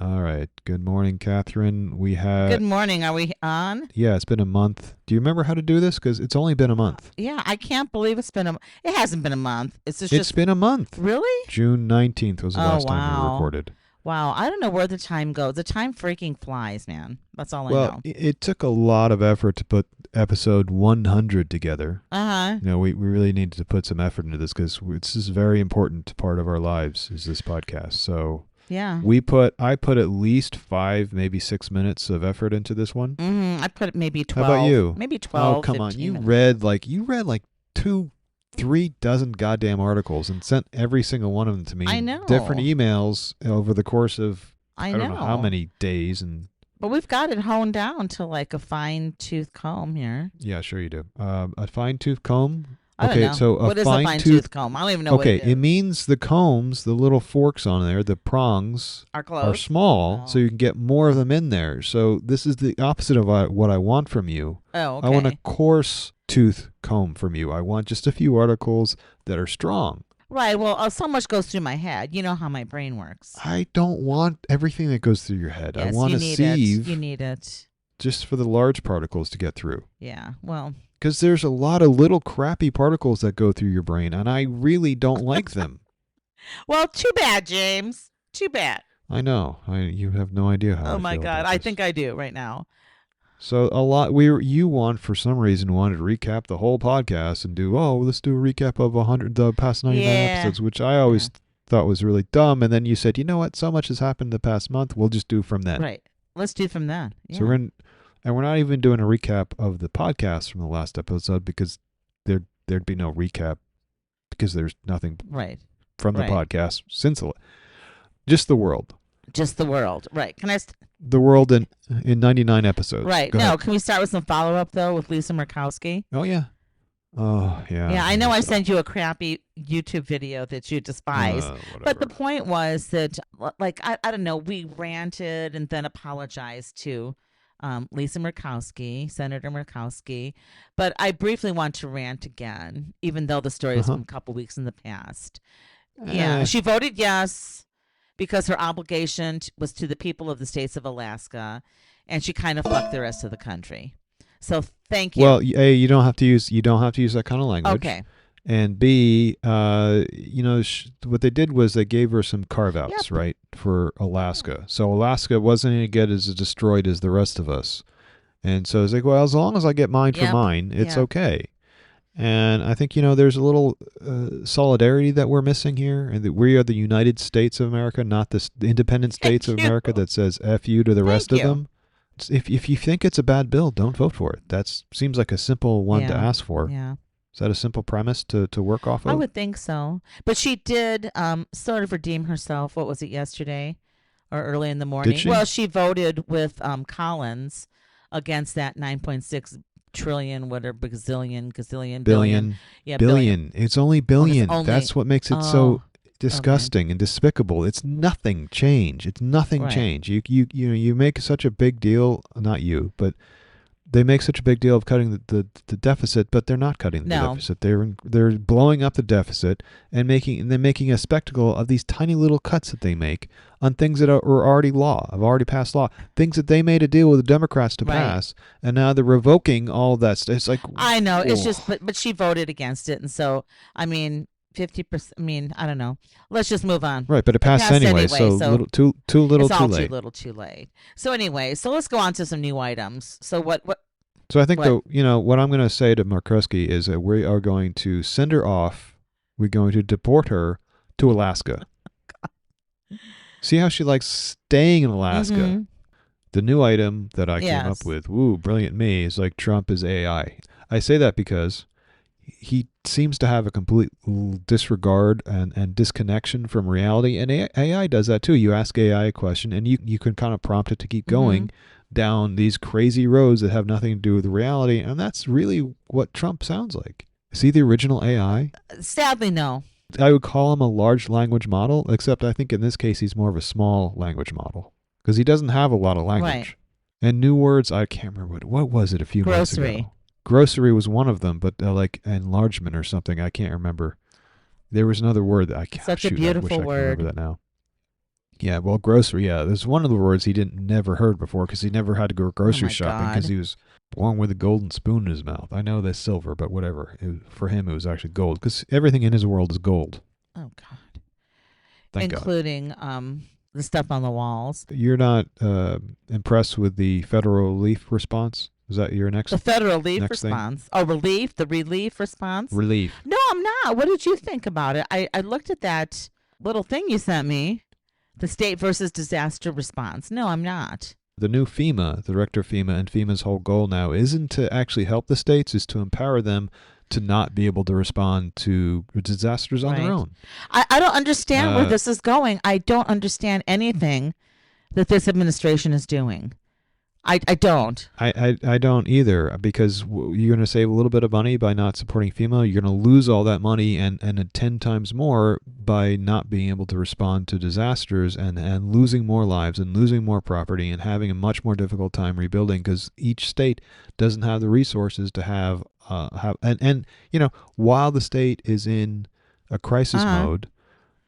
All right. Good morning, Catherine. Good morning. Are we on? Yeah, it's been a month. Do you remember how to do this? Because it's only been a month. Yeah, I can't believe it hasn't been a month. It's been a month. Really? June 19th was the Oh, last time we wow. recorded. Wow. I don't know where the time goes. The time freaking flies, man. That's all I Well, know. it took a lot of effort to put episode 100 together. Uh-huh. We really needed to put some effort into this because this is a very important part of our lives is this podcast. So Yeah. I put at least 5, maybe 6 minutes of effort into this one. I put maybe How about 12. you? Maybe Oh, 12, come on. 15 You minutes. read like 3 dozen goddamn articles and sent every single one of them to me I in know. different emails over the course of I I don't know how know. many days. And But we've got it honed down to like a fine-tooth comb here. yeah, sure you do. A fine-tooth comb. I don't Okay, know. so a What is a fine-tooth. fine-tooth comb? I don't even know what Okay, it it is. means the combs, the little forks on there, the prongs Are are close? small, so Oh. you can get more of them in there. So this is the opposite of what I want from you. Oh, okay. I want a coarse tooth comb from you. I want just a few articles that are strong. Right. Well, so much goes through my head. You know how my brain works. I don't want everything that goes through your head. I Yes, want you a need it. You sieve need it. just for the large particles to get through. Yeah. Well, Because there's a lot of little crappy particles that go through your brain, and I really don't like them. too bad, James. Too bad. I know. You have no idea how Oh I my feel God. about I this. think I do right now. So for some reason wanted to recap the whole podcast and let's do a recap of the past 99 Yeah. episodes, which I always thought was really dumb. And then you said, you know what, so much has happened the past month, we'll just do from then. Right. Let's do from then. Yeah. So we're not even doing a recap of the podcast from the last episode because there'd be no recap because there's nothing right. from the Right. podcast since just the world. Just the world. Right. Can I? The world in 99 episodes. Right. Go No. ahead. Can we start with some follow up though with Lisa Murkowski? Oh yeah. Oh yeah. Yeah. I know I So- sent you a crappy YouTube video that you despise. But the whatever. point was that, like, I don't know, we ranted and then apologized to Lisa Murkowski, Senator Murkowski. But I briefly want to rant again, even though the story was Uh-huh. from a couple weeks in the past. Yeah, Eh, she voted yes because her obligation was to the people of the states of Alaska, and she kind of fucked the rest of the country. So thank you. well, A, you don't have to use that kind of language. Okay. And B, what they did was they gave her some carve outs, Yep. right, for Alaska. So Alaska wasn't going to get as destroyed as the rest of us. And so it's like, well, as long as I get mine for Yep. mine, it's Yeah. okay. And I think, there's a little solidarity that we're missing here, and that we are the United States of America, not the independent states of you. America that says F you to the rest Thank of you. them. If you think it's a bad bill, don't vote for it. That seems like a simple one to Yeah. ask for. Yeah. Is that a simple premise to work off of? I would think so. But she did sort of redeem herself. What was it, yesterday or early in the morning? she? Well, she voted with Collins against that 9.6 trillion, whatever, gazillion, billion. Yeah, billion. It's only billion. only- That's what makes it Oh, so disgusting and despicable. It's nothing change. It's nothing Right. change. You make such a big deal. Not you, but they make such a big deal of cutting the deficit, but they're not cutting the No. deficit. They're blowing up the deficit and making a spectacle of these tiny little cuts that they make on things that are already already passed law, things that they made a deal with the Democrats to Right. pass, and now they're revoking all that stuff. It's like, I know. It's whoa. just, but she voted against it. And so, I mean, 50%, I mean, I don't know. Let's just move on. Right, but it passed passed anyway, anyway, so so little too little It's too all late. too little too late. So anyway, so let's go on to some new items. So what, So I think What? what I'm going to say to Murkowski is that we are going to send her off. We're going to deport her to Alaska. See how she likes staying in Alaska. Mhm. The new item that I came Yes. up with, brilliant me, is like Trump is AI. I say that because he seems to have a complete disregard and disconnection from reality. And AI does that too. You ask AI a question and you can kind of prompt it to keep going down these crazy roads that have nothing to do with reality. And that's really what Trump sounds like. Is he the original AI? Sadly, no. I would call him a large language model, except I think in this case he's more of a small language model because he doesn't have a lot of language. Right. And new words, I can't remember what was it a few months Grocery. ago. Grocery was one of them, but like enlargement or something. I can't remember. There was another word that I can't. Such a shoot, I wish beautiful I could word. remember that now. Yeah, well, grocery. Yeah, there's one of the words he didn't never heard before because he never had to go Oh grocery my shopping because God. he was born with a golden spoon in his mouth. I know that's silver, but whatever. For him, it was actually gold because everything in his world is gold. Oh God. Thank God. Including the stuff on the walls. You're not impressed with the federal relief response? Is that your The next federal relief next thing? response. Oh, relief? The relief response? Relief. No, I'm not. What did you think about it? I looked at that little thing you sent me, the state versus disaster response. No, I'm not. The new FEMA, the director of FEMA, and FEMA's whole goal now isn't to actually help the states, is to empower them to not be able to respond to disasters on their Right. own. I don't understand where Uh, this is going. I don't understand anything that this administration is doing. I don't. I don't either because you're going to save a little bit of money by not supporting FEMA. You're going to lose all that money and 10 times more by not being able to respond to disasters and losing more lives and losing more property and having a much more difficult time rebuilding because each state doesn't have the resources to have while the state is in a crisis mode,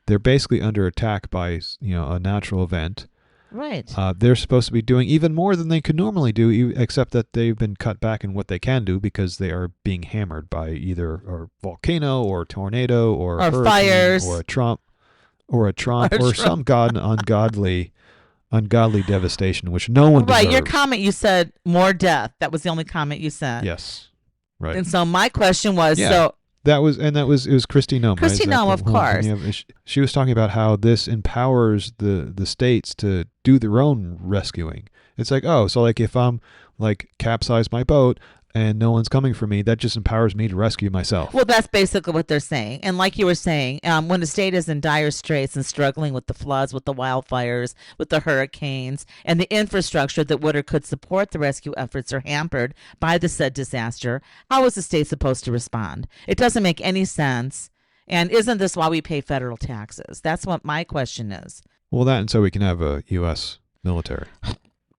they're basically under attack by a natural event. Right. They're supposed to be doing even more than they could normally do, except that they've been cut back in what they can do because they are being hammered by either a volcano or a tornado or a hurricane fires or a Trump or some ungodly devastation, which no one deserves. Right. Your comment, you said more death. That was the only comment you said. Yes. Right. And so my question was, it was Kristi Noem. Kristi Noem, of course. She was talking about how this empowers the states to do their own rescuing. It's like, so like if I'm like capsize my boat and no one's coming for me, that just empowers me to rescue myself. Well, that's basically what they're saying. And like you were saying, when the state is in dire straits and struggling with the floods, with the wildfires, with the hurricanes, and the infrastructure that would or could support the rescue efforts are hampered by the said disaster, how is the state supposed to respond? It doesn't make any sense. And isn't this why we pay federal taxes? That's what my question is. Well, that and so we can have a U.S. military.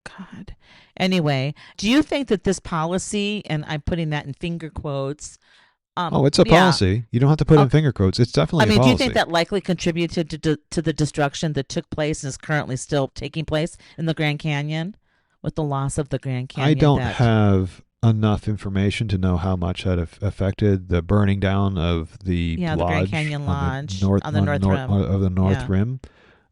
God. Anyway, do you think that this policy, and I'm putting that in finger quotes. It's a policy. You don't have to put it in finger quotes. It's definitely a policy. Do you think that likely contributed to the destruction that took place and is currently still taking place in the Grand Canyon with the loss of the Grand Canyon? I don't have enough information to know how much that affected the burning down of the lodge, the Grand Canyon Lodge on the North Rim of the North Rim.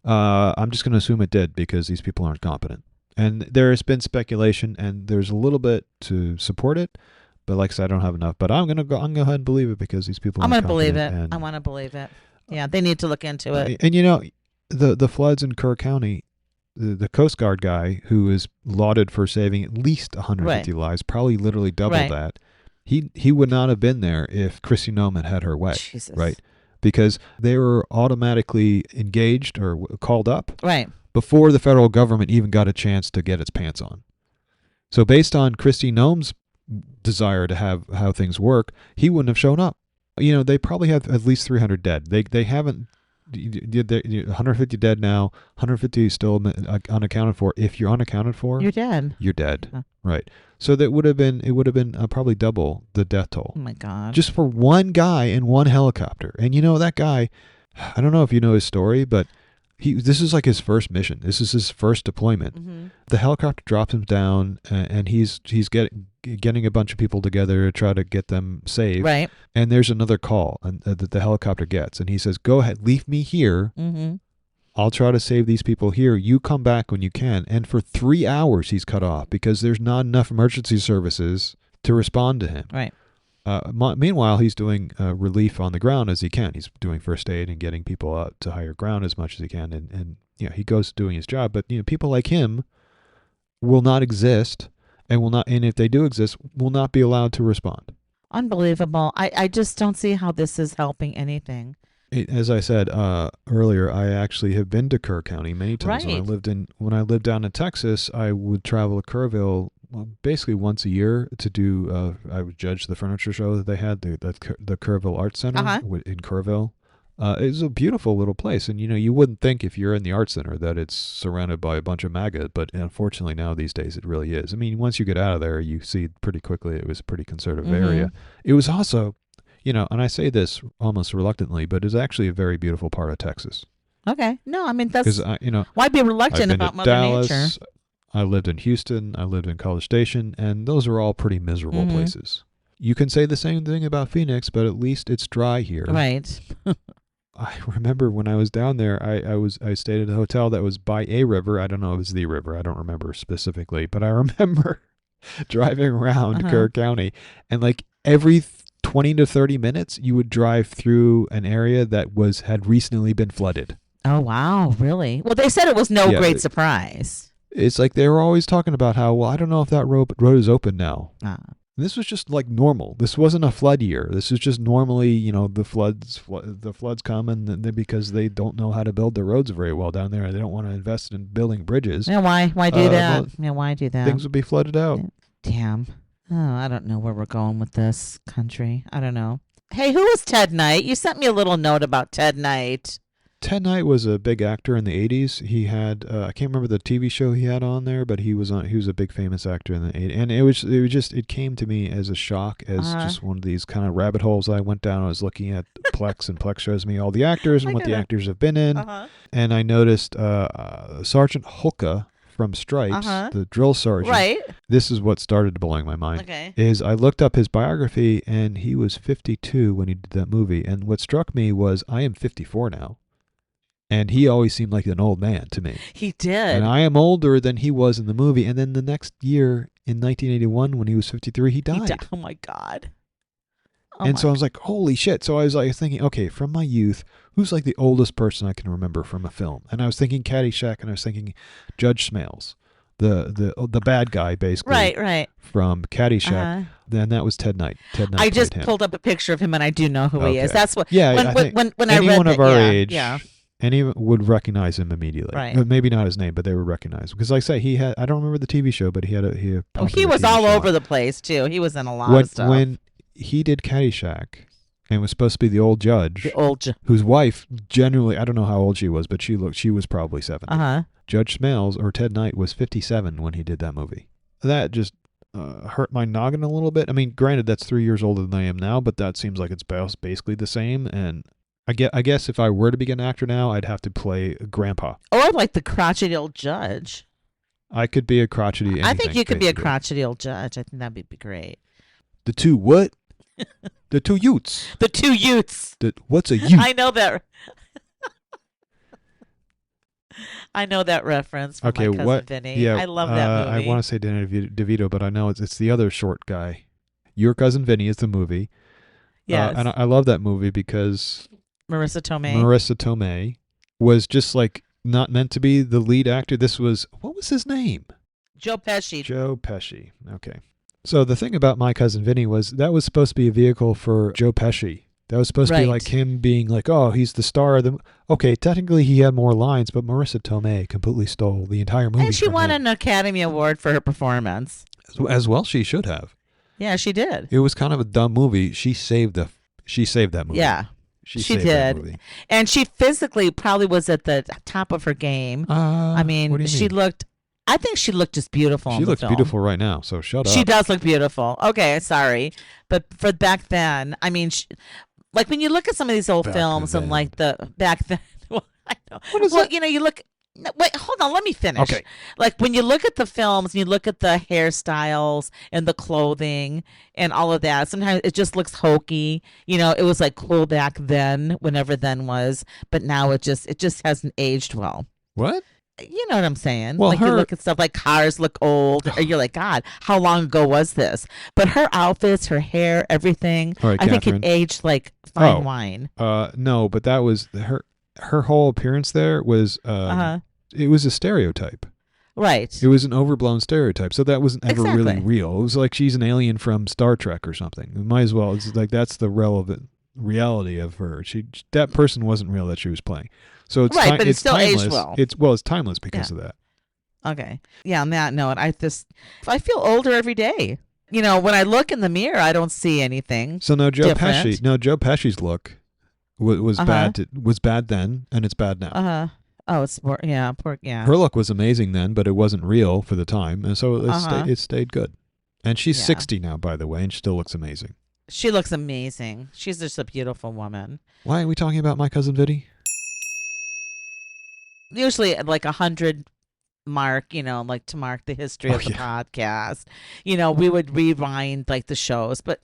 I'm just going to assume it did because these people aren't competent. And there has been speculation, and there's a little bit to support it, but like I said, I don't have enough. But I'm gonna go ahead and believe it because these people. I'm gonna believe it. I want to believe it. Yeah, they need to look into it. And the floods in Kerr County, the Coast Guard guy who is lauded for saving at least 150 lives, probably literally double that. He would not have been there if Kristi Noem had her way. Jesus. Right? Because they were automatically engaged or called up. Right. Before the federal government even got a chance to get its pants on. So based on Kristi Noem's desire to have how things work, he wouldn't have shown up. They probably have at least 300 dead. They haven't, 150 dead now, 150 still unaccounted for. If you're unaccounted for, you're dead. You're dead. Huh. Right. So it would have been probably double the death toll. Oh my God. Just for one guy in one helicopter. And that guy, I don't know if you know his story, but this is like his first mission. This is his first deployment. Mm-hmm. The helicopter drops him down, and he's getting a bunch of people together to try to get them saved. Right. And there's another call that the helicopter gets, and he says, "Go ahead, leave me here. Mm-hmm. I'll try to save these people here. You come back when you can." And for 3 hours, he's cut off because there's not enough emergency services to respond to him. Right. Meanwhile, he's doing relief on the ground as he can. He's doing first aid and getting people out to higher ground as much as he can. And he goes doing his job. But people like him will not exist and will not. And if they do exist, will not be allowed to respond. Unbelievable. I just don't see how this is helping anything. As I said earlier, I actually have been to Kerr County many times. Right. When I lived down in Texas, I would travel to Kerrville basically once a year to do. I would judge the furniture show that they had, the Kerrville Arts Center in Kerrville. It's a beautiful little place, and you wouldn't think if you're in the Arts Center that it's surrounded by a bunch of MAGA, but unfortunately now these days it really is. I mean, once you get out of there, you see pretty quickly it was a pretty conservative area. It was also, and I say this almost reluctantly, but it's actually a very beautiful part of Texas. Okay. No, I mean, Because that's why be I've reluctant been to about Mother Nature. Dallas, I lived in Houston, I lived in College Station, and those are all pretty miserable Mm-hmm. places. You can say the same thing about Phoenix, but at least it's dry here. Right. I remember when I was down there, I stayed at a hotel that was by a river. I don't know if it was the river. I don't remember specifically, but I remember driving around Kerr County, and like every 20 to 30 minutes, you would drive through an area that had recently been flooded. Oh, wow. Really? Well, they said it was no Yeah, great surprise. It's like they were always talking about how, well, I don't know if that road is open now. And this was just like normal. This wasn't a flood year. This is just normally, the floods come, and because they don't know how to build their roads very well down there. They don't want to invest in building bridges. Yeah, why do that? Well, why do that? Things would be flooded out. Damn. Oh, I don't know where we're going with this country. I don't know. Hey, who was Ted Knight? You sent me a little note about Ted Knight. Ted Knight was a big actor in the 80s. He had I can't remember the TV show he had on there, but he was a big famous actor in the 80s. And it came to me as a shock, as just one of these kind of rabbit holes I went down. I was looking at Plex, and Plex shows me all the actors and what the actors have been in. And I noticed Sergeant Hulka from Stripes, the drill sergeant. Right. This is what started blowing my mind. Okay. Is I looked up his biography, and he was 52 when he did that movie. And what struck me was I am 54 now. And he always seemed like an old man to me. He did. And I am older than he was in the movie. And then the next year, in 1981, when he was 53, he died. Oh, my God. So I was like, holy shit. So I was like thinking, okay, from my youth, who's like the oldest person I can remember from a film? And I was thinking Caddyshack, and I was thinking Judge Smails, the bad guy, basically. Right. From Caddyshack. Then that was Ted Knight. I just pulled up a picture of him, and I do know who he is. That's what. Yeah. When I read anyone of our age. Yeah. Anyone would recognize him immediately. Right. Maybe not his name, but they would recognize him. Because like I say, I don't remember the TV show, but he was all over the place, too. He was in a lot of stuff. When he did Caddyshack and was supposed to be the old judge, whose wife, generally, I don't know how old she was, but she was probably 70. Judge Smails, or Ted Knight, was 57 when he did that movie. That just hurt my noggin a little bit. I mean, granted, that's 3 years older than I am now, but that seems like it's basically the same. And I guess if I were to be an actor now, I'd have to play Grandpa. Or like the crotchety old judge. I could be a crotchety anything. I think you could be a crotchety old judge. I think that'd be great. The two what? The two Utes. The two Utes. What's a Ute? I know that. I know that reference from my cousin Vinny. Yeah, I love that movie. I want to say Danny DeVito, but I know it's the other short guy. Your Cousin Vinny is the movie. Yes. And I love that movie because Marissa Tomei was just like not meant to be the lead actor. What was his name? Joe Pesci. Okay. So the thing about My Cousin Vinny was that was supposed to be a vehicle for Joe Pesci. That was supposed to be like him being like, oh, he's the star of the... Okay, technically he had more lines, but Marissa Tomei completely stole the entire movie. And she won an Academy Award for her performance. As well, she should have. Yeah, she did. It was kind of a dumb movie. She saved that movie. Yeah. She did. And she physically probably was at the top of her game. I mean, I think she looked just beautiful. She looks beautiful right now, so shut up. She does look beautiful. Okay, sorry. But for back then, I mean, like when you look at some of these old films and like the back then, well, I know. What is that? You look. Wait, hold on. Let me finish. Okay. Like when you look at the films and you look at the hairstyles and the clothing and all of that, sometimes it just looks hokey. It was like cool back then, whenever then was, but now it just hasn't aged well. What? You know what I'm saying? Well, you look at stuff like cars look old, or you're like, God, how long ago was this? But her outfits, her hair, everything, all right, I think it aged like fine wine. No, but that was her whole appearance there was it was a stereotype. Right. It was an overblown stereotype. So that wasn't ever really real. It was like she's an alien from Star Trek or something. It might as well. It's like that's the relevant reality of her. That person wasn't real that she was playing. So it's but it's still timeless. aged well. It's timeless because of that. Okay. Yeah, on that note, I feel older every day. When I look in the mirror, I don't see anything. So no, Joe different. Pesci's look was bad. Was bad then, and it's bad now. Oh, it's poor. Yeah. Her look was amazing then, but it wasn't real for the time, and so it stayed good. And she's 60 now, by the way, and she still looks amazing. She looks amazing. She's just a beautiful woman. Why are we talking about My Cousin Vinny? usually at like 100 mark, like to mark the history Oh of the yeah. podcast. We would rewind like the shows, but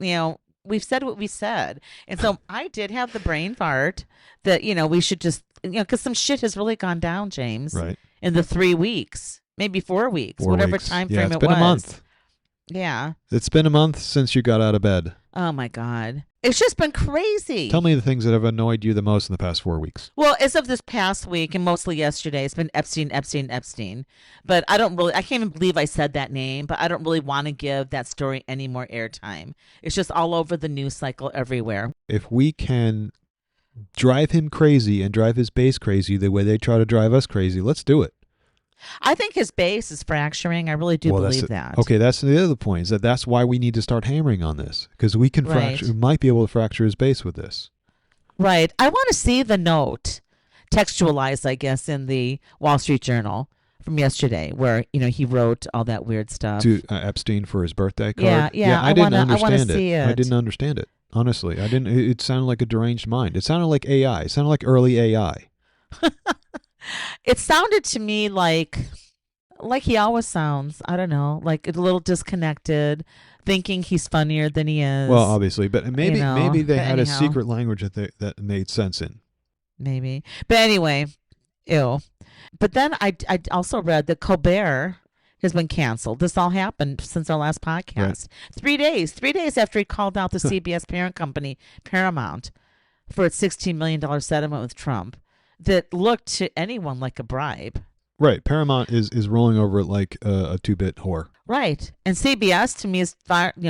we've said what we said. And so I did have the brain fart that, we should just, because some shit has really gone down, James, Right. in the 3 weeks, maybe 4 weeks, 4 weeks. whatever time Yeah, frame it's it been a was. month. Yeah. It's been a month since you got out of bed. Oh my God. It's just been crazy. Tell me the things that have annoyed you the most in the past 4 weeks. Well, as of this past week and mostly yesterday, it's been Epstein, Epstein, Epstein. But I can't even believe I said that name, but I don't really want to give that story any more airtime. It's just all over the news cycle everywhere. If we can drive him crazy and drive his base crazy the way they try to drive us crazy, let's do it. I think his base is fracturing. I really do believe that. Okay, that's the other point, is that's why we need to start hammering on this, because we can fracture. We might be able to fracture his base with this. Right. I want to see the note textualized, I guess, in the Wall Street Journal from yesterday, where he wrote all that weird stuff to Epstein for his birthday card. Yeah. I didn't understand I wanna it. see it. I didn't understand it. Honestly, I didn't. It sounded like a deranged mind. It sounded like AI. It sounded like early AI. It sounded to me like he always sounds. I don't know, like a little disconnected, thinking he's funnier than he is. Well, obviously, but maybe they had a anyhow. secret language that made sense in. Maybe, but anyway, ew. But then I also read that Colbert has been canceled. This all happened since our last podcast. Right. 3 days after he called out the CBS parent company Paramount for its $16 million settlement with Trump that looked to anyone like a bribe. Right. Paramount is rolling over it like a 2-bit whore. Right. And CBS to me is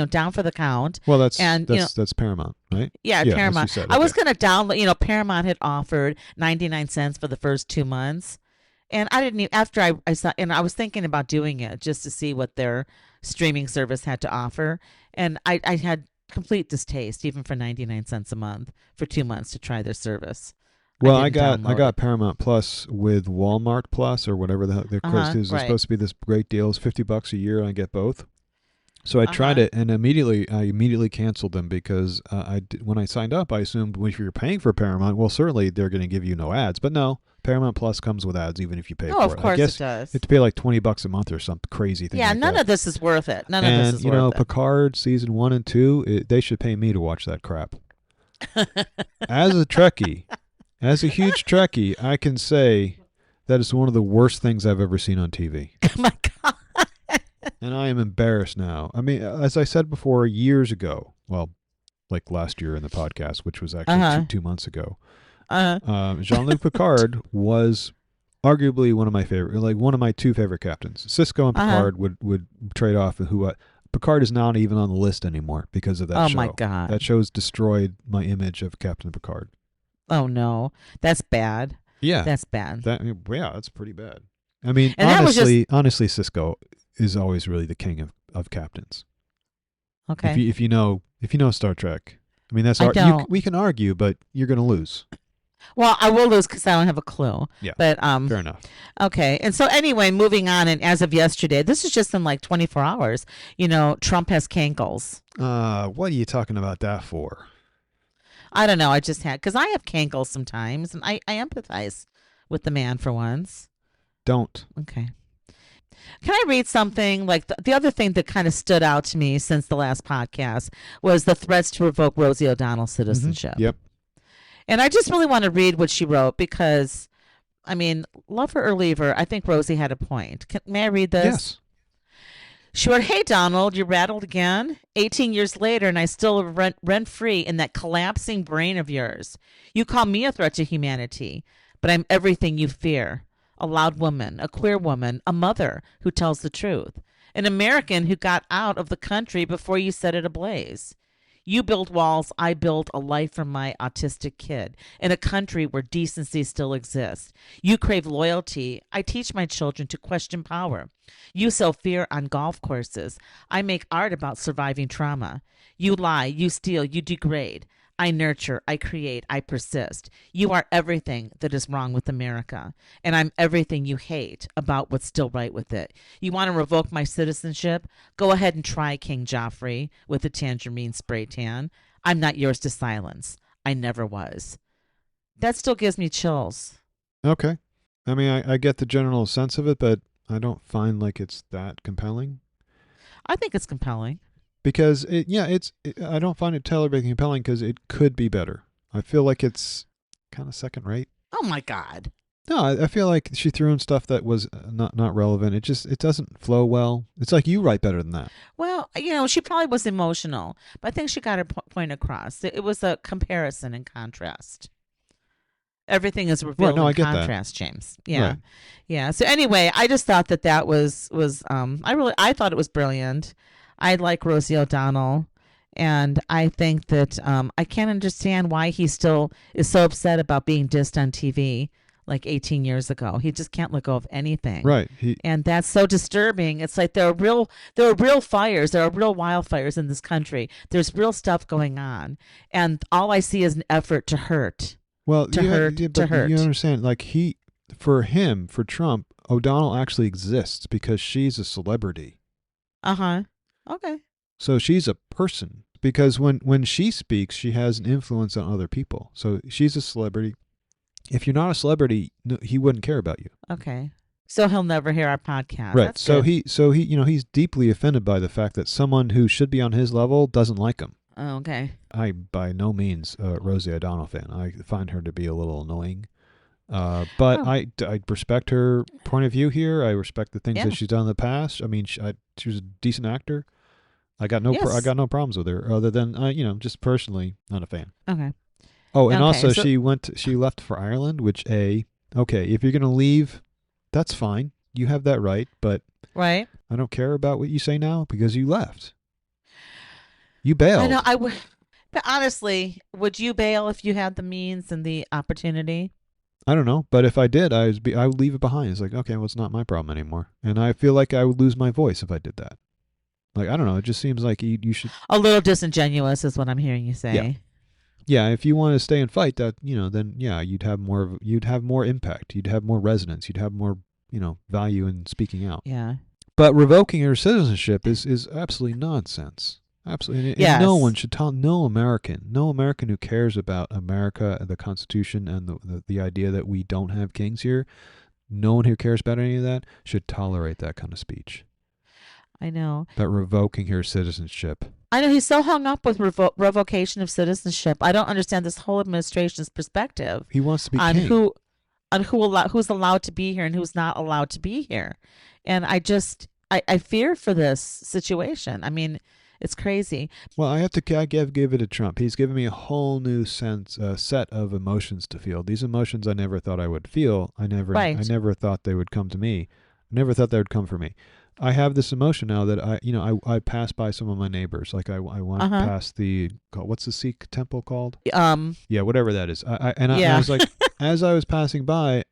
down for the count. Well, that's Paramount, right? Yeah, Paramount. Said, I was going to download, Paramount had offered 99 cents for the first 2 months. And I didn't even, after I saw, and I was thinking about doing it just to see what their streaming service had to offer. And I had complete distaste, even for 99 cents a month for 2 months to try their service. Well, I got Paramount Plus with Walmart Plus or whatever the hell their quiz is. It's supposed to be this great deal. It's $50 a year and I get both. So I tried it and I immediately canceled them because when I signed up, I assumed if you're paying for Paramount, well, certainly they're going to give you no ads. But no, Paramount Plus comes with ads even if you pay for it. Oh, of course it does. You have to pay like $20 a month or some crazy thing. Yeah, like none that. of this is worth it. None of this is worth it. Picard season 1 and 2, they should pay me to watch that crap. As a Trekkie. As a huge Trekkie, I can say that is one of the worst things I've ever seen on TV. Oh, my God. And I am embarrassed now. I mean, as I said before, years ago, well, like last year in the podcast, which was actually 2 months ago, Jean-Luc Picard was arguably one of my favorite, like one of my 2 favorite captains. Sisko and Picard would trade off who. Picard is not even on the list anymore because of that show. Oh, my God. That show's destroyed my image of Captain Picard. Oh, no. That's bad. Yeah. That's bad. That's pretty bad. I mean, and honestly, Sisko is always really the king of captains. Okay. If you know Star Trek, I mean, we can argue, but you're going to lose. Well, I will lose because I don't have a clue. Yeah. But fair enough. Okay. And so anyway, moving on, and as of yesterday, this is just in like 24 hours. Trump has cankles. What are you talking about that for? I don't know. I just had, because I have cankles sometimes, and I empathize with the man for once. Don't. Okay. Can I read something? Like the other thing that kind of stood out to me since the last podcast was the threats to revoke Rosie O'Donnell's citizenship. Mm-hmm. Yep. And I just really want to read what she wrote because, I mean, love her or leave her, I think Rosie had a point. May I read this? Yes. She wrote, "Hey, Donald, you rattled again? 18 years later, and I still rent free in that collapsing brain of yours. You call me a threat to humanity, but I'm everything you fear. A loud woman, a queer woman, a mother who tells the truth, an American who got out of the country before you set it ablaze. You build walls, I build a life for my autistic kid in a country where decency still exists. You crave loyalty, I teach my children to question power. You sow fear on golf courses, I make art about surviving trauma. You lie, you steal, you degrade. I nurture, I create, I persist. You are everything that is wrong with America, and I'm everything you hate about what's still right with it. You want to revoke my citizenship? Go ahead and try, King Joffrey, with a tangerine spray tan. I'm not yours to silence. I never was." That still gives me chills. Okay. I mean, I get the general sense of it, but I don't find like it's that compelling. I think it's compelling. Because I don't find it television compelling because it could be better. I feel like it's kind of second rate. Oh my God. No, I feel like she threw in stuff that was not relevant. It doesn't flow well. It's like you write better than that. Well, she probably was emotional, but I think she got her point across. It was a comparison and contrast. Everything is Right? revealed No, in I get that. contrast, James. Yeah, Right. yeah. So anyway, I just thought that was I thought it was brilliant. I like Rosie O'Donnell, and I think that I can't understand why he still is so upset about being dissed on TV like 18 years ago. He just can't let go of anything. Right. And that's so disturbing. It's like there are real fires, there are real wildfires in this country. There's real stuff going on, and all I see is an effort to hurt, Well, to hurt, to but hurt. you understand, like for Trump, O'Donnell actually exists because she's a celebrity. Uh-huh. Okay. So she's a person because when she speaks, she has an influence on other people. So she's a celebrity. If you're not a celebrity, no, he wouldn't care about you. Okay. So he'll never hear our podcast. Right. That's So good. he's deeply offended by the fact that someone who should be on his level doesn't like him. Oh, okay. I by no means a Rosie O'Donnell fan. I find her to be a little annoying. But Oh, I respect her point of view here. I respect the things yeah. that she's done in the past. I mean, she was a decent actor. I Yes. got no problems with her other than just personally not a fan. Okay. Oh, and Okay. also So she left for Ireland, which okay, if you're gonna leave, that's fine. You have that right, but right. I don't care about what you say now because you left. You I know bailed. I would but honestly, would you bail if you had the means and the opportunity? I don't know, but if I did, I would leave it behind. It's like, okay, well, it's not my problem anymore, and I feel like I would lose my voice if I did that. Like, I don't know. It just seems like you should. A little disingenuous is what I'm hearing you Yeah, say. yeah. If you want to stay and fight, that then yeah, you'd have more impact. You'd have more resonance. You'd have more value in speaking out. Yeah. But revoking her citizenship is absolutely nonsense. Absolutely, and no one Yes. should tell no American who cares about America, the Constitution, and the idea that we don't have kings here. No one who cares about any of that should tolerate that kind of speech. I know. About revoking her citizenship. I know he's so hung up with revocation of citizenship. I don't understand this whole administration's perspective He wants to be on king. who's allowed to be here and who's not allowed to be here. And I fear for this situation. I mean, it's crazy. Well, I give it to Trump. He's given me a whole new set of emotions to feel. These emotions I never thought I would feel. I Right. never thought they would come to me. I never thought they would come for me. I have this emotion now that I pass by some of my neighbors. Like I went Uh-huh. past what's the Sikh temple called? Um Yeah, whatever that is. I yeah. was like, as I was passing by,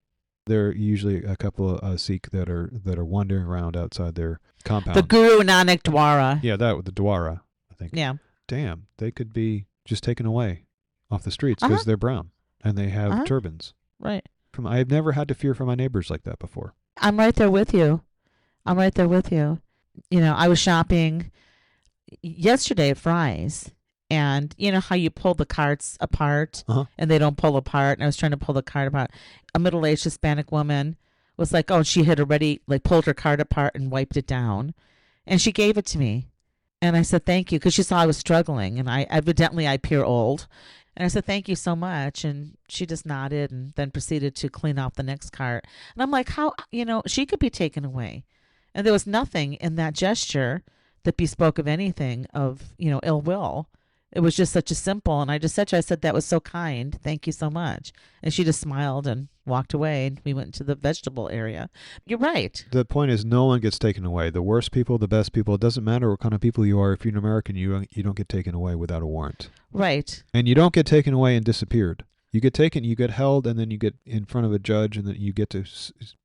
there are usually a couple of Sikh that are wandering around outside their The compound. Guru Nanak Dwara. Yeah, that with the Dwara, I think. Yeah. Damn, they could be just taken away off the streets Uh-huh. because they're brown and they have Uh-huh. turbans. Right. I've never had to fear for my neighbors like that before. I'm right there with you. I'm right there with you. I was shopping yesterday at Fry's, and you know how you pull the carts apart Uh-huh. and they don't pull apart. And I was trying to pull the cart apart. A middle-aged Hispanic woman was like, "Oh, she had already like pulled her cart apart and wiped it down," and she gave it to me, and I said thank you because she saw I was struggling, and I appear old, and I said thank you so much, and she just nodded and then proceeded to clean off the next cart, and I'm like, how she could be taken away, and there was nothing in that gesture that bespoke of anything of ill will. It was just such a simple, and I just said to her, I said, that was so kind. Thank you so much. And she just smiled and walked away, and we went to the vegetable area. You're right. The point is, no one gets taken away. The worst people, the best people. It doesn't matter what kind of people you are. If you're an American, you don't get taken away without a warrant, Right. and you don't get taken away and disappeared. You get taken, you get held, and then you get in front of a judge, and then you get to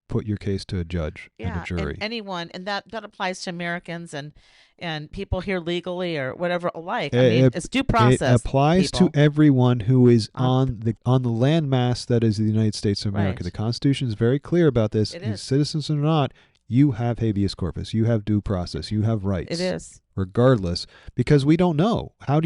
put your case to a judge and a Yeah. And jury. anyone, and that applies to Americans and people here legally or whatever alike. I mean, It, it's due it process. applies People. to everyone who is On on the landmass that is the United States of America. Right. The Constitution is very clear about this. It If is. citizens or not, you have habeas corpus. You have due process. You have rights. It is. Regardless, because we don't know. How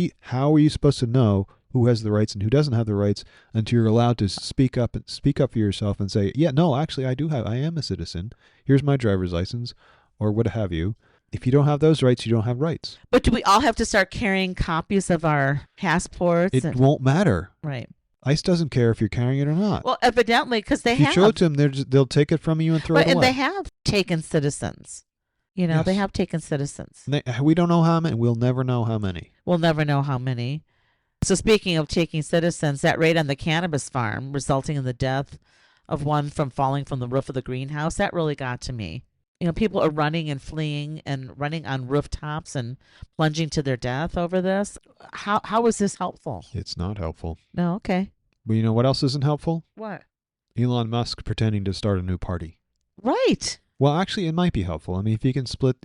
are you supposed to know who has the rights and who doesn't have the rights until you're allowed to speak up for yourself and say, yeah, no, actually I am a citizen. Here's my driver's license or what have you. If you don't have those rights, you don't have rights. But do we all have to start carrying copies of our passports? It won't matter. Right. ICE doesn't care if you're carrying it or not. Well, evidently, because they if you have. show it to them, they'll take it from you and throw it away. And they have taken citizens. You know, Yes. they have taken citizens. We don't know how many. We'll never know how many. We'll never know how many. So speaking of taking citizens, that raid on the cannabis farm resulting in the death of one from falling from the roof of the greenhouse, that really got to me. You know, people are running and fleeing and running on rooftops and plunging to their death over this. How is this helpful? It's not helpful. No, okay. But you know what else isn't helpful? What? Elon Musk pretending to start a new party. Right. Well, actually, it might be helpful. I mean, if you can split,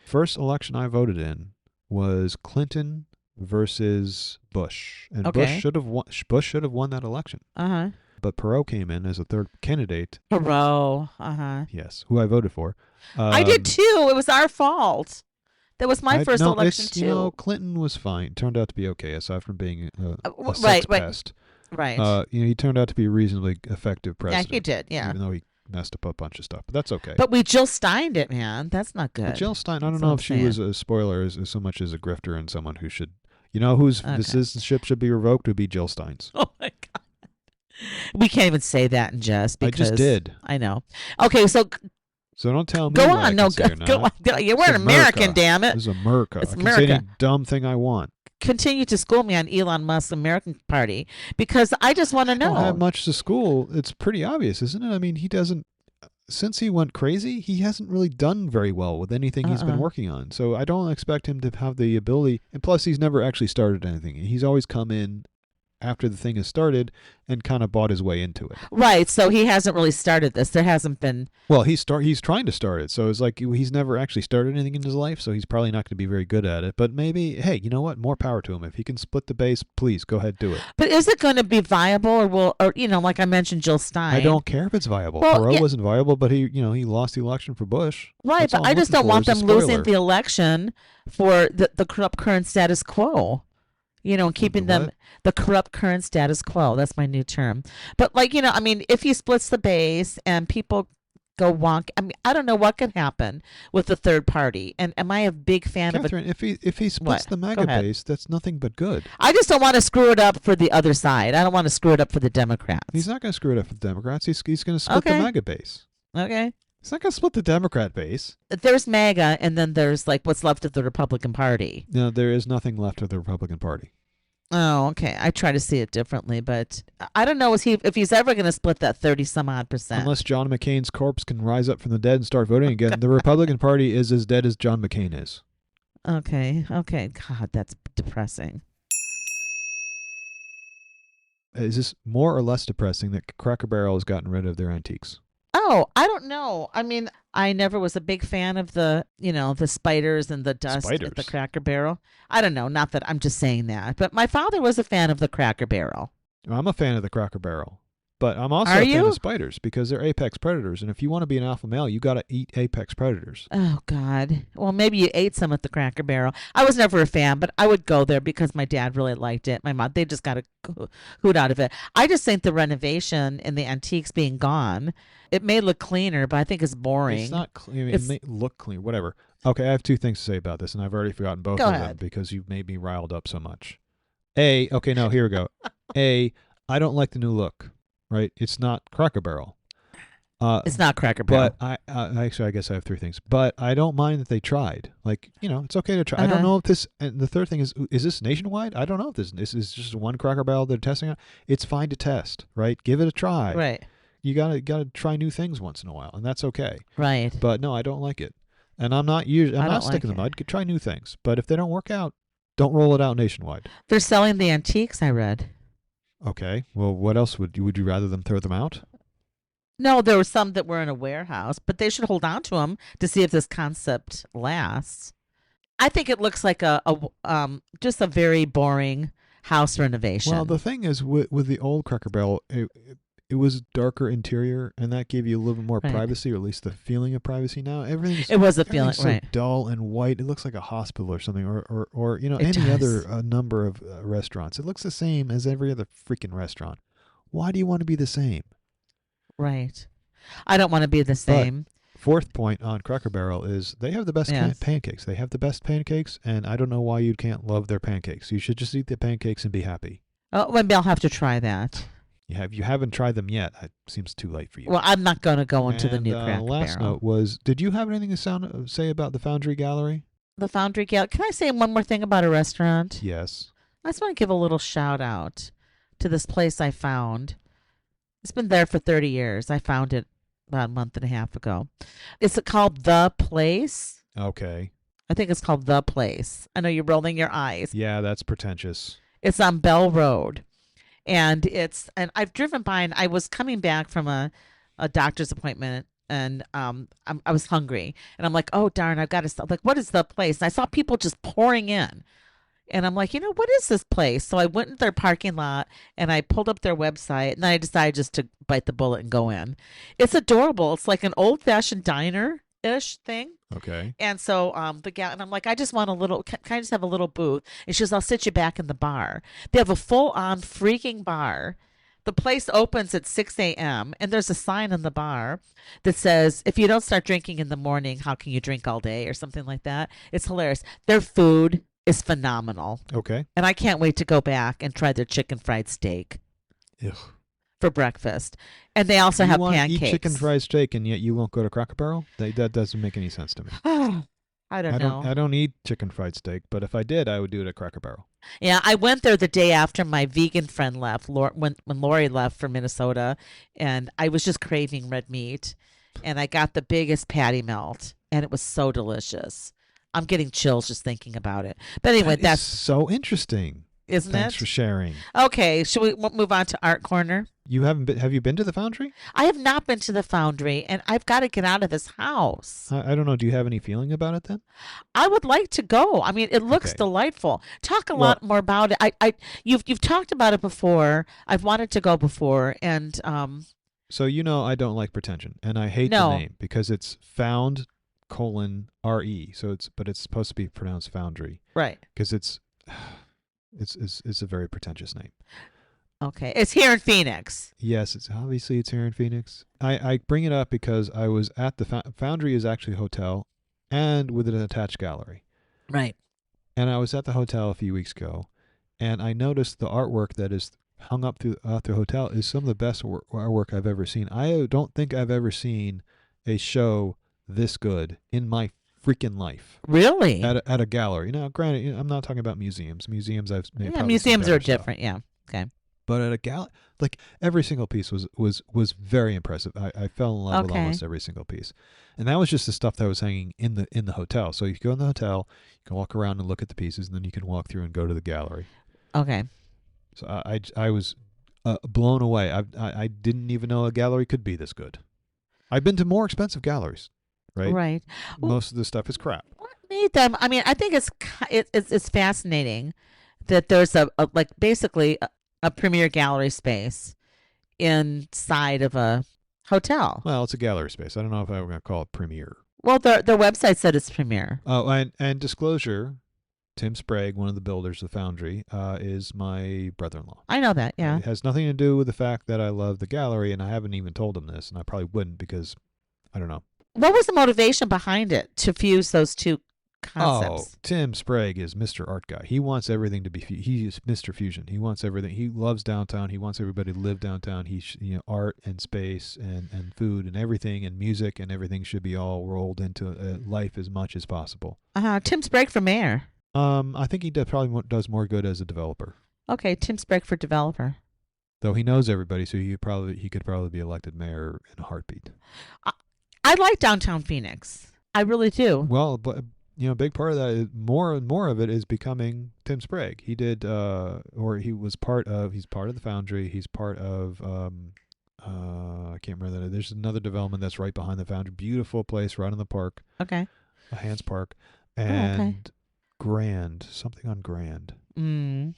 first election I voted in was Clinton versus Bush, and Okay. Bush should have won that election. Uh-huh. But Perot came in as a third candidate. Perot. Uh-huh. Yes, who I voted for. I did too. It was our fault. That was my first election too. Clinton was fine. Turned out to be okay, aside from being a sex right. pest. Right. He turned out to be a reasonably effective president. Yeah, he did. Yeah. Even though he messed up a bunch of stuff, but that's okay. But we Jill Steined it, man. That's not good. But Jill Stein, I don't That's know what if I'm she was a spoiler as so much as a grifter and someone who should, whose citizenship should be revoked would be Jill Stein's. Oh my God. We can't even say that in jest because I just did. I know. Okay, so don't tell me. go what on. I No, can say or go not. on. You weren't American, America. damn it. This is America. It's I can say America. any dumb thing I want. Continue to school me on Elon Musk's American Party because I just want to I don't know. have much to school. It's pretty obvious, isn't it? I mean, he doesn't. Since he went crazy, he hasn't really done very well with anything he's been working on. So I don't expect him to have the ability. And plus, he's never actually started anything. He's always come in after the thing has started and kind of bought his way into it. Right. So he hasn't really started this. There hasn't been. Well, he's trying to start it. So it's like he's never actually started anything in his life. So he's probably not going to be very good at it. But maybe, hey, you know what? More power to him. If he can split the base, please go ahead, do it. But is it going to be viable or like I mentioned, Jill Stein? I don't care if it's viable. Well, Perot wasn't viable, but he lost the election for Bush. Right, That's but all I I'm just looking don't want for is them a losing spoiler. the election for the corrupt current status quo. And keeping them the corrupt current status quo. That's my new term. But if he splits the base and people go wonk, I don't know what could happen with the third party. And am I a big fan Catherine, of it? if he splits the MAGA base, that's nothing but good. I just don't want to screw it up for the other side. I don't want to screw it up for the Democrats. He's not going to screw it up for the Democrats. He's going to split the MAGA base. Okay. He's not going to split the Democrat base. There's MAGA, and then there's what's left of the Republican Party. No, there is nothing left of the Republican Party. Oh, okay. I try to see it differently, but I don't know if he's ever going to split that 30-some-odd%. Unless John McCain's corpse can rise up from the dead and start voting again, the Republican Party is as dead as John McCain is. Okay. God, that's depressing. Is this more or less depressing that Cracker Barrel has gotten rid of their antiques? Oh, I don't know. I mean, I never was a big fan of the spiders and the dust at the Cracker Barrel. I don't know. Not that I'm just saying that. But my father was a fan of the Cracker Barrel. I'm a fan of the Cracker Barrel. But I'm also a fan of spiders because they're apex predators. And if you want to be an alpha male, you got to eat apex predators. Oh, God. Well, maybe you ate some at the Cracker Barrel. I was never a fan, but I would go there because my dad really liked it. My mom, they just got a hoot out of it. I just think the renovation and the antiques being gone, it may look cleaner, but I think it's boring. It's not clean. It may look clean, whatever. Okay, I have two things to say about this, and I've already forgotten both of them because you've made me riled up so much. Here we go. I don't like the new look. Right, it's not Cracker Barrel. It's not Cracker Barrel. But I guess I have three things. But I don't mind that they tried. It's okay to try. I don't know if this. And the third thing is this nationwide? I don't know if this is just one Cracker Barrel they're testing on. It's fine to test, right? Give it a try. Right. You gotta try new things once in a while, and that's okay. Right. But no, I don't like it, and I'm not sticking in the mud. Try new things, but if they don't work out, don't roll it out nationwide. They're selling the antiques, I read. Okay. Well, what else would you rather them throw them out? No, there were some that were in a warehouse, but they should hold on to them to see if this concept lasts. I think it looks like just a very boring house renovation. Well, the thing is with the old Cracker Barrel, it was darker interior, and that gave you a little bit more Right. privacy, or at least the feeling of privacy. Now It was a feeling, everything's so right? dull and white. It looks like a hospital or something, or It any other does. number of restaurants. It looks the same as every other freaking restaurant. Why do you want to be the same? Right. I don't want to be the But same. fourth point on Cracker Barrel is they have the best Yes. pancakes. They have the best pancakes, and I don't know why you can't love their pancakes. You should just eat the pancakes and be happy. Oh, maybe I'll have to try that. You haven't tried them yet. It seems too late for you. Well, I'm not going to go into the And new Cracker last Barrel. note was, did you have anything to say about the Foundry Gallery? The Foundry Gal. Can I say one more thing about a restaurant? Yes. I just want to give a little shout out to this place I found. It's been there for 30 years. I found it about a month and a half ago. Is it called The Place? Okay. I think it's called The Place. I know you're rolling your eyes. Yeah, that's pretentious. It's on Bell Road. And I've driven by, and I was coming back from a doctor's appointment, and I was hungry, and I'm like, oh darn, I've got to stop. Like, what is The Place? And I saw people just pouring in, and I'm like, what is this place? So I went in their parking lot, and I pulled up their website, and then I decided just to bite the bullet and go in. It's adorable. It's like an old fashioned diner ish thing. Okay. And so the gal, and I'm like, I just want a little, can I just have a little booth? And she goes, I'll sit you back in the bar. They have a full on freaking bar. The place opens at 6 a.m. and there's a sign on the bar that says, if you don't start drinking in the morning, how can you drink all day, or something like that? It's hilarious. Their food is phenomenal. Okay. And I can't wait to go back and try their chicken fried steak Ugh. for breakfast. And they also You have want to pancakes. eat chicken fried steak, and yet you won't go to Cracker Barrel? That doesn't make any sense to me. I don't know. I don't eat chicken fried steak, but if I did, I would do it at Cracker Barrel. Yeah, I went there the day after my vegan friend left, when Lori left for Minnesota, and I was just craving red meat, and I got the biggest patty melt, and it was so delicious. I'm getting chills just thinking about it. But anyway, That is that's so interesting. isn't Thanks it? for sharing. Okay, should we move on to Art Corner? You haven't been? Have you been to the Foundry? I have not been to the Foundry, and I've got to get out of this house. I don't know. Do you have any feeling about it then? I would like to go. I mean, it looks Okay. delightful. Talk a Well, lot more about it. You've talked about it before. I've wanted to go before, and so I don't like pretension, and I hate no, the name because it's found colon RE. But it's supposed to be pronounced Foundry right. because it's a very pretentious name. Okay, it's here in Phoenix. Yes, it's here in Phoenix. I bring it up because I was at the Foundry is actually a hotel, and with an attached gallery. Right. And I was at the hotel a few weeks ago, and I noticed the artwork that is hung up throughout the hotel is some of the best artwork I've ever seen. I don't think I've ever seen a show this good in my freaking life. Really? At a gallery. Now, granted, I'm not talking about museums. Museums I've Yeah, probably seen museums are better stuff. different. Yeah. Okay. But at a gallery, like every single piece was very impressive. I fell in love with Okay. almost every single piece, and that was just the stuff that was hanging in the hotel. So you go in the hotel, you can walk around and look at the pieces, and then you can walk through and go to the gallery. Okay. So I was blown away. I didn't even know a gallery could be this good. I've been to more expensive galleries, right? Right. Well, Most of the stuff is crap. what made them? I mean, I think it's fascinating that there's like basically a premier gallery space inside of a hotel. Well, it's a gallery space. I don't know if I were going to call it premier. Well, their website said it's premier. Oh, and disclosure, Tim Sprague, one of the builders of the Foundry, is my brother-in-law. I know that. Yeah. It has nothing to do with the fact that I love the gallery, and I haven't even told him this, and I probably wouldn't because I don't know. What was the motivation behind it to fuse those two Oh, concepts? Tim Sprague is Mr. Art Guy. He wants everything to be. He's Mr. Fusion. He wants everything. He loves downtown. He wants everybody to live downtown. Art and space and food and everything and music and everything should be all rolled into life as much as possible. Tim Sprague for mayor. I think he probably does more good as a developer. Okay, Tim Sprague for developer. Though he knows everybody, so he could probably be elected mayor in a heartbeat. I like downtown Phoenix. I really do. Well, but a big part of that is more and more of it is becoming Tim Sprague. He did, or he was part of. He's part of the Foundry. He's part of. I can't remember that. There's another development that's right behind the Foundry. Beautiful place, right in the park, Okay. Hans Park, okay. and Grand, something on Grand. Mm.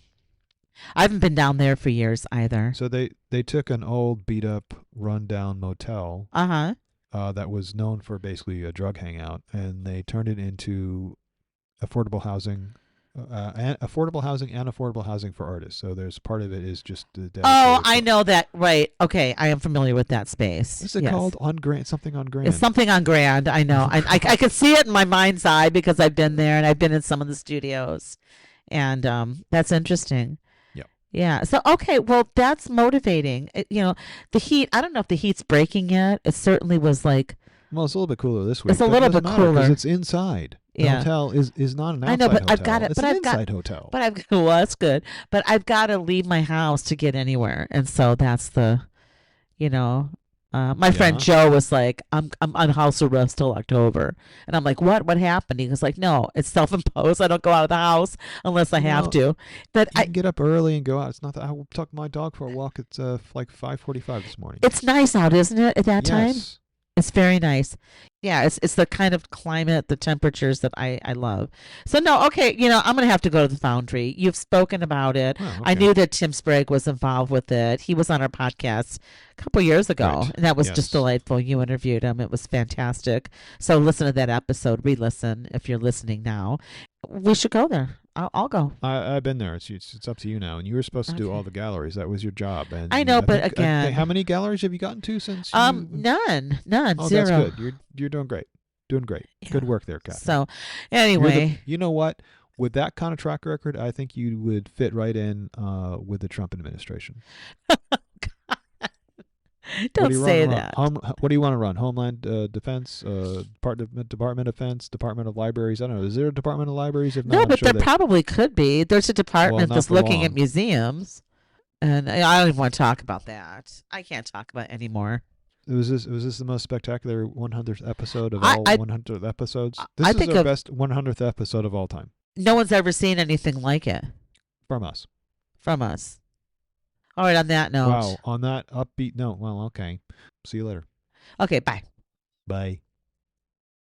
I haven't been down there for years either. So they took an old beat up rundown motel Uh huh. that was known for basically a drug hangout, and they turned it into affordable housing. And affordable housing for artists. So there's part of it is just Oh, dedicated I for. know that. Right. Okay. I am familiar with that space. What's it Yes. called? On Grand, something on Grand. It's something on Grand. I know. I could see it in my mind's eye because I've been there and I've been in some of the studios. And that's interesting. Yep. Yeah. So, okay. Well, that's motivating. The heat, I don't know if the heat's breaking yet. It certainly was like, Well, it's a little bit cooler this week. it's a but little it doesn't bit matter 'cause cooler. it's inside. The Yeah. hotel is not an outside I know, but hotel. I've got it. It's But an I've got, inside hotel. but I've, well, that's good. But I've got to leave my house to get anywhere. And so that's the, you know, my friend Yeah. Joe was like, I'm on house arrest till October. And I'm like, what? What happened? He was like, no, it's self imposed. I don't go out of the house unless I have Well, to. But You can get up early and go out. It's not that I took my dog for a walk. It's like 5:45 this morning. it's nice out, isn't it, at that time? Yes. It's very nice. Yeah, it's the kind of climate, the temperatures that I love. So no, okay, I'm gonna have to go to the Foundry. You've spoken about it. Oh, I okay. knew that Tim Sprague was involved with it. He was on our podcast a couple years ago, Right. and that was Yes. just delightful. You interviewed him. It was fantastic. So listen to that episode. Re-listen if you're listening now. We should go there. I'll go. I've been there. It's up to you now. And you were supposed to do Okay. all the galleries. That was your job. And I know, but think- again- how many galleries have you gotten to since? You, None, oh, zero. that's good. You're doing great. Doing great. Yeah. Good work there, Catherine. So You're anyway, you know what? With that kind of track record, I think you would fit right in with the Trump administration. don't say run? that. What do you want to run? Homeland Defense, Department of Defense, Department of Libraries. I don't know. Is there a Department of Libraries? If not, No, I'm but sure there probably could be. There's a department not that's for looking at long. museums, and I don't even want to talk about that. I can't talk about it anymore. Was this the most spectacular 100th episode of I- all I- 100 episodes? I This is think our of- best 100th episode of all time No one's ever seen anything like it from us. from us. All right, on that note. Wow. On that upbeat note, well, okay. See you later. Okay, bye. Bye.